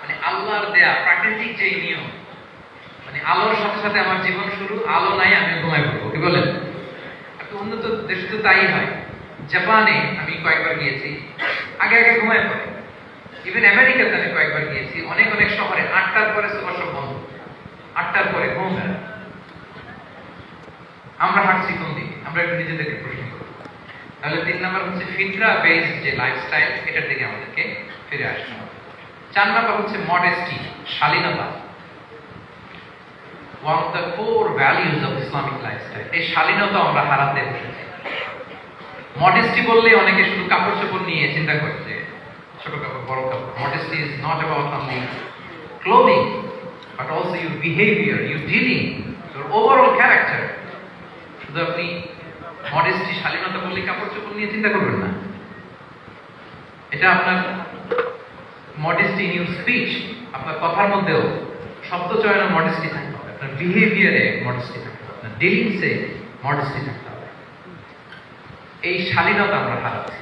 মানে আল্লাহর দেয়া প্রাকৃতিক যে নিয়ম, মানে আলোর সাথে সাথে আমার জীবন শুরু, আলো নাই আমি ঘুমাই পড়বো, কি বলেন? উন্নত দেশে তো তাই হয়। জাপানে আমি কয়েকবার গিয়েছি, আগে আগে ঘুমায় পড়ে। ইভেন আমেরিকাতে আমি কয়েকবার গিয়েছি, অনেক অনেক শহরে 8টার পরে সুপার শপ বন্ধ, 8টার পরে ঘুম। আমরা হাঁটছি কোন দিকে? আমরা একটু নিজেদেরকে প্রশ্ন করব। তাহলে 3 নাম্বার হচ্ছে ফিতরা বেসড যে লাইফস্টাইল, এটার দিকে আমাদেরকে ফিরে আসতে হবে। 4 নাম্বার হচ্ছে মডেস্টি, শালীনতা। One of the core values of Islamic lifestyle. এই শালীনতা আমরা হারাতে বসেছি। মডেস্টি বললে অনেকে শুধু কাপড় চোপড় নিয়ে চিন্তা করে যে ছোট কাপড় বড় কাপড়। Modesty is not about only clothing but also your behaviour, your dealing, your overall character. শুধু আপনি মডেস্টি শালীনতা বললে কাপড় চোপড় নিয়ে চিন্তা করবেন না। এটা আপনার মডেস্টি ইন ইউর স্পিচ, আপনার কথার মধ্যেও শব্দ চয়নে মডেস্টি থাকতে হবে, আপনার বিহেভিয়ারে মডেস্টি থাকতে হবে, আপনার ডিলিংসে মডেস্টি থাকতে হবে। এই শালীনতা আমরা হারাচ্ছি।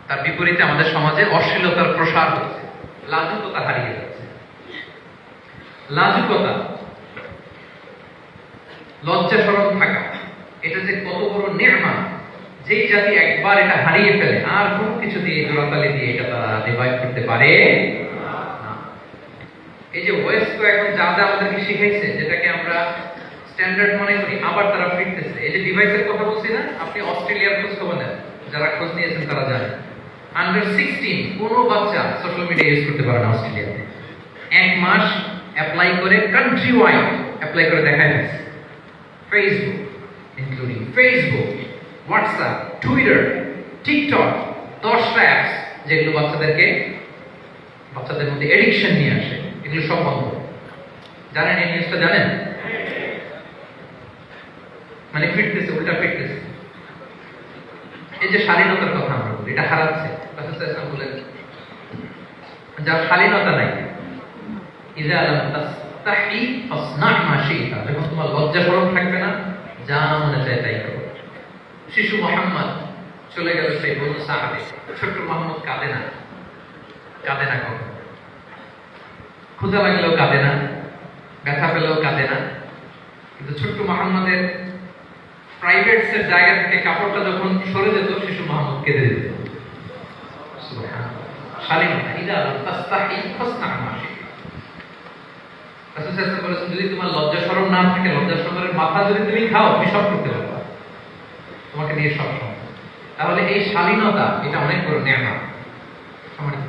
তার বিপরীতে আমাদের সমাজে অশ্লীলতার প্রসার হচ্ছে, লাজুকতা হারিয়ে যাচ্ছে। লাজুকতা, লজ্জা শরম থাকা, এটা যে কত বড় নিয়ামত, যেই জাতি একবার এটা হারিয়ে ফেলে আর কোনো কিছু দিয়ে জোড়াতালি দিয়ে এটা তারা রিভাইভ করতে পারে না। এই যে ওয়েস্ট তো এখন যা যা আমাদেরকে শিখাইছে, যেটাকে আমরা স্ট্যান্ডার্ড মনে করি, আবার তারা ফিরতেছে। এই যে ডিভাইসের কথা বলছি না, আপনি অস্ট্রেলিয়ার খোঁজ খবর নেন, যারা খোঁজ নিয়েছেন তারা জানেন আন্ডার 16 কোনো বাচ্চা সোশ্যাল মিডিয়া ইউজ করতে পারে না অস্ট্রেলিয়াতে। 1 মাস অ্যাপ্লাই করে কান্ট্রি ওয়াইড অ্যাপ্লাই করে দেখায় গেছে। Facebook, including Facebook, WhatsApp, Twitter, TikTok, 10টা অ্যাপস যেগুলো বাচ্চাদের মধ্যে এডিকশন নিয়ে আসে, এগুলো সব বন্ধ। জানেন এই নিউজটা? জানেন? মানে ফিটনেস উল্টা ফিটনেস। এই যে শালীনতার কথা আমরা বলি, এটা হারাচ্ছে। রাসূলুল্লাহ বলেন, যার শালীনতা নাই, ইযা লাম তাস্তাহি ফাসনা মা শি'তা, যখন তোমার লজ্জা শরম থাকবে না, যা মনে চায় তাই করো। শিশু মুহাম্মদ চলে গেল সেই বনু সাআদে, ছোট্ট মুহাম্মদ কাঁদে না কখনো। ক্ষুধা লাগলেও কাঁদে না, ব্যথা পেলেও কাঁদে না। কিন্তু ছোট্ট মুহাম্মদের প্রাইভেটসের জায়গা থেকে কাপড়টা যখন সরে যেত, শিশু মুহাম্মদ কেঁদে দিত। সুবহানাল্লাহ। শালীনতা, ইযা লাম তাস্তাহি ফাসনা মা শি'তা। রাসূলুল্লাহ বলেছেন, যদি তোমার লজ্জা শরম না থাকে, লজ্জা শরমের মাথা যদি তুমি খাও, তুমি সব করতে পারবে, তোমাকে নিয়ে সব সম্ভব। তাহলে এই শালীনতা, এটা অনেক বড় নিয়ামত। সম্মানিত